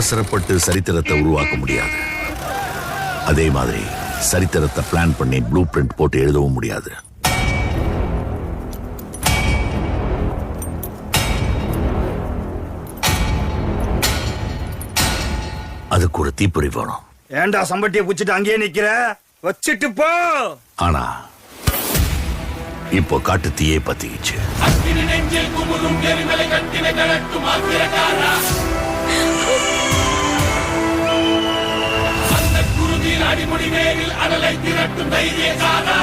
அவசரப்பட்டு சரித்திரத்தை உருவாக்க முடியாது. அதே மாதிரி சரித்திரத்தை பிளான் பண்ணி ப்ளூ பிரிண்ட் போட்டு எழுதவும் முடியாது. அதுக்கு ஒரு தீப்பொறி வேணும். ஏண்டா சம்பட்டியை புடிச்சிட்டு அங்கேயே நிக்கிற? வச்சிட்டு போ. ஆனா இப்போ காட்டு தீயே பத்திக்கிச்சு. அடிமுடி நேரில் அடலை திரட்டும் தைரியக்காரா.